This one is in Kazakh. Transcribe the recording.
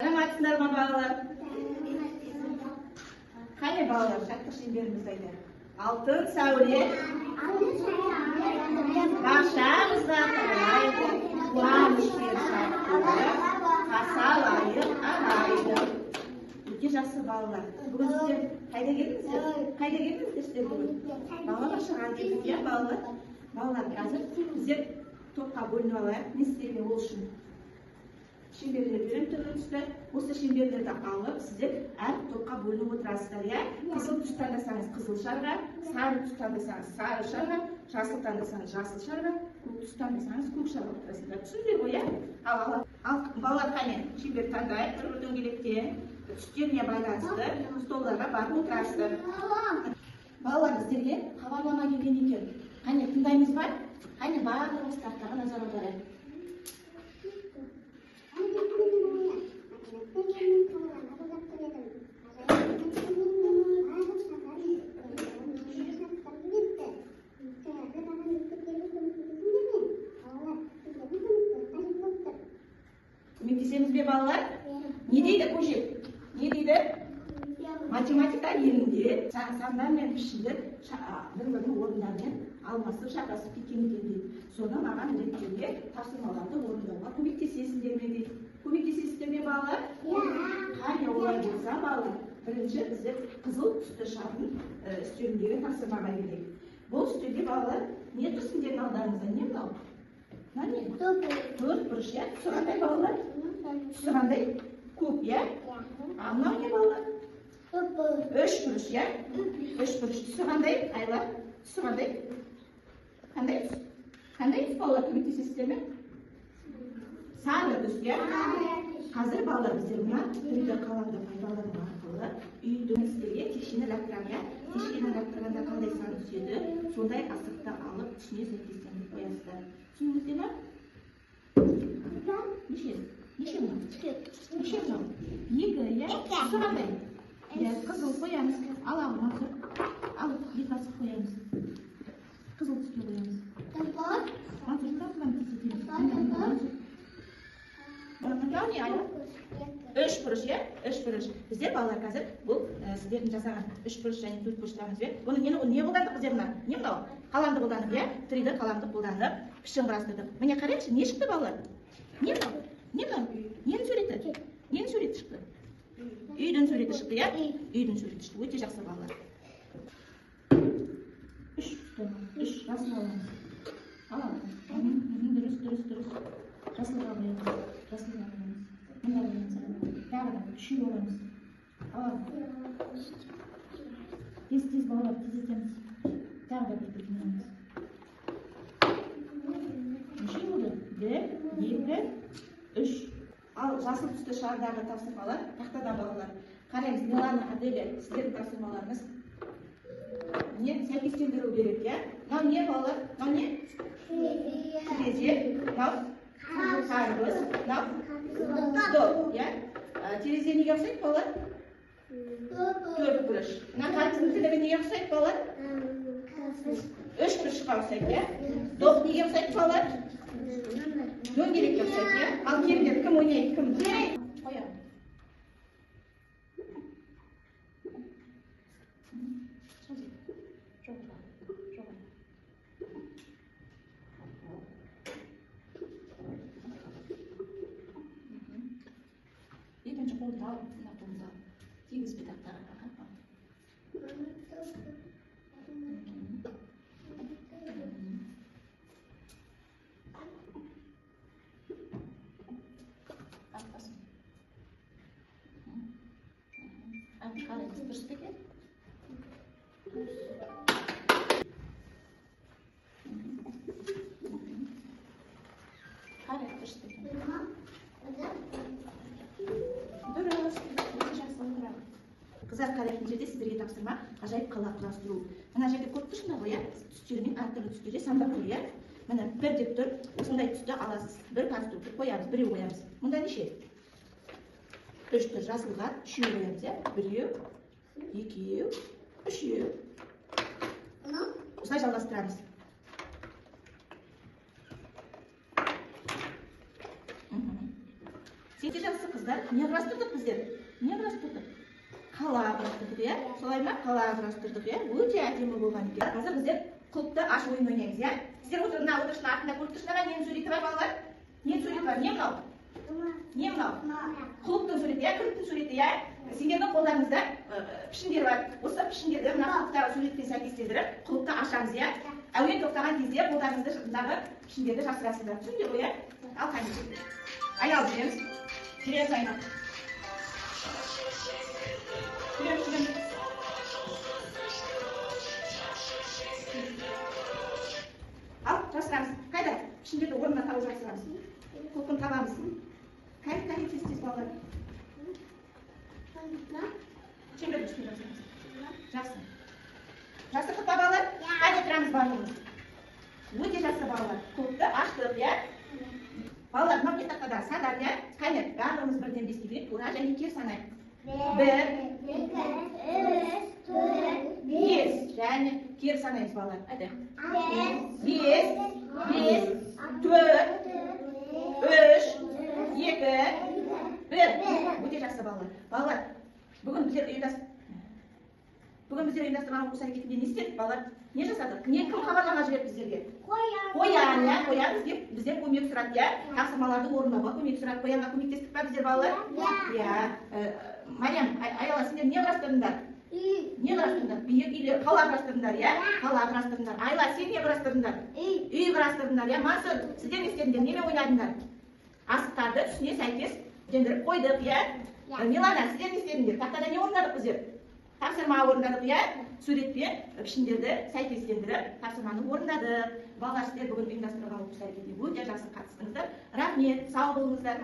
Саламатсыздар ма балалар? Қане балалар, жаттық шеңберімізді айтайық. Алтын сәуле бақшамызға тарайды, қуаныштер шаттығы қасалайық ағайды. Өте жақсы балалар. Бүгін сіздер қайда келдіңіздер? Қайда келдіңіздер сіздер бүгін? Балабақшаға келдік, иә балалар? Балалар, қазір біздер топқа бөлініп алайық. Не істеуге ол үшін? Шеңберлер берем түрлі түсті. Осы шеңберлерді алып, сіздер әр топқа бөлініп отырасыздар, иә? Қызыл түс таңдасаңыз қызыл шарға, сары түс таңдасаңыз сары шарға, жасыл таңдасаңыз жасыл шарға, көк түс таңдасаңыз көк шарға отырасыздар. Түсіндіңдер ғой, иә? Ал балалар қане, шеңбер таңдайық бір дөңгелектен, түстеріне байланысты столдарға барып отырасыздар. Балалар, біздерге хабарлама келген екен. Қане, тыңдаймыз ба? Қане, барлығымыз тақтаға назар аударайық. Көмектесеміз бе балалар? Не дейді көшет? Не дейді? Математика елінде сандар мен пішіндер бір-бірінің орындарымен алмасып шатасып кеткен екен дейді. Соны маған реттеуге тапсырмаларды орындауға көмектесесіздер ме дейді. Көмектесесіздер ме балалар? Қане олай болса балалар, бірінші біздер қызыл түсті шардың үстеліндегі тапсырмаға келейік. Бұл үстелде балалар не тұр сіздердің алдарыңызда? Не мынау? Не? Төрт бұрыш, иә? Түсі қандай балалар? Түсі қандай? Көк, иә? А мынау не балалар? Үш бұрыш, иә? Үш бұрыш. Түсі қандай? Айла. Түсі қандай? Қандай түс? Қандай түс балалар, көмектесесіздер ме? Сары түс, иә? Қазір балалар біздер мына түрді қаламды пайдалану арқылы үйдің сіздерге текшені лақтырам, иә? Текшені лақтырғанда қандай сан түседі, сондай асықты алып түсіне сәйкестендіріп қоясыздар. Түсіндіңіздер ме? Неше мынау? Неше мынау? Екі, иә? Түсі қандай? Қызыл қоямыз, алағы мақыр, алып екі асық қоямыз. Қызыл түске қоямыз. Үш бұрыш, иә? Үш бұрыш. Біздер балалар қазір бұл сіздердің жасаған үш бұрыш және төрт бұрыштарыңыз бе? Бұны не қолдандық біздер мына? Не мынау? Қаламды қолдандық, иә? 3D қаламды қолдандық, пішін құрастырдық. Міне қарайықшы, не шықты балалар? Не мынау? Не мынау? Ненің суреті? Ненің суреті шықты? Үйдің суреті шықты, иә? Үйдің суреті шықты. Өте жақсы балалар. Үш жасыл аламыз. Аламыз. Дұрыс. Жасыл аламыз. Мында аламыз. Тағы да үшеу аламыз. Аламыз. Тез балалар, тез етеміз. Тағы да бір аламыз. Неше болды? Бір, екі, үш. Ал жасыл түсті шардағы тапсырмалар тақтадан балалар. Қараймыз, Милана, Аделя, сіздердің тапсырмаларыңыз не сәйкестендіру керек, иә? Мынау не балалар? Мынау не? Терезе. Мынау қарбыз. Мынау стол, иә? Терезе неге ұқсайды балалар? Төрт бұрыш. Мына қарбыздың тілігі неге ұқсайды балалар? Үш бұрышқа ұқсайды, иә? Доқ неге ұқсайды балалар? Дөңгелекке ұқсайды, иә? Ал келіңдер, кім ойнайды, кім? Қоям. Екінші қолды алып, мына қолды алып. Тегізбе тақтаға. Қарайыз, дұрыс па екен? Қарайыз, дұрыс па екен? Дұрыс, өте жақсы отырады. Қыздар қарайтын жерде сіздерге тапсырма ғажайып қала құрастыру. Мына жерде көп тұршында ғой, иә? Түстермен әртүрлі түстерде сандап тұр, иә? Міне бір деп тұр, осындай түсті аласыз. Бір конструктор қоямыз, біреу қоямыз. Мұнда неше? Үш тұр, жасылға үшеу қоямыз, иә? Біреу, екеу, үшеу. Осылай жалғастырамыз. Өте жақсы қыздар. Не құрастырдық біздер? Не құрастырдық? Қала құрастырдық, иә? Солай ма? Қала құрастырдық, иә? Өте әдемі болған екен. Қазір біздер құлыпты аш ойын ойнаймыз, иә? Сіздер отырыштың артында көрсетіңіздер, ненің суреті бар балалар? Ненің суреті бар? Не мынау? Не мынау? Құлыптың суреті, иә? Күліптің суреті, иә? Сендердің қолдарыңызда пішіндер бар. Осы пішіндерді мына құлыптағы суретпен сәйкестендіріп, құлыпты ашамыз, иә? Әуен тоқтаған кезде қолдарыңыздағы пішіндерді жасырасыздар. Түсіндіңдер ғой, иә? Ал қане. Айналып жүреміз. Жүреміз айналып. Жүреміз. Ал, жасырамыз. Қайда? Пішіндерді орнына тауып жасырамыз. Құлпын табамыз. Қайда тез-тез балалар. Шеңберді үстіне жасырамыз. Жақсы. Жасырдық па балалар? Қайда тұрамыз барлығымыз? Өте жақсы балалар. Құлыпты аштық, иә? Балалар, мына не тақтада сандар, иә? Қайда? Барлығымыз бірден беске дейін тура және кер санайық. 1, 2, 3, 4, 5 және кер санаймыз балалар. Айда. 5, 4, 3, 2, 1. Өте жақсы балалар. Балалар, бүгін біздер ұйымдастырған оқу әрекетінде не істедік балалар? Не жасадық? Кім хабарлама жіберді біздерге? Қоян, иә, қоян біздер көмек сұрады, иә? Тапсырмаларды орындауға көмек сұрады. Қоянға көмектестік па біздер балалар? Иә. Мариям, Аяла, сендер не құрастырдыңдар? Не құрастырдыңдар? Биік үйлер, қала құрастырдыңдар, иә? Қала құрастырдыңдар. Айла, сен не құрастырдыңдар? Үй құрастырдыңдар, иә? Мансұр, сіздер не істедіңдер? Немен ойнадыңдар? Асықтарды түсіне сәйкес жендіріп қойдық, иә? Милана, сіздер не істедіңдер? Тақтада не орындадық біздер? Тапсырма орындадық, иә? Суретпен пішіндерді сәйкестендіріп тапсырманы орындадық. Балалар, сіздер бүгін ұйымдастырылған оқу әрекетіне өте жақсы қатыстыңыздар. Рахмет, сау болыңыздар.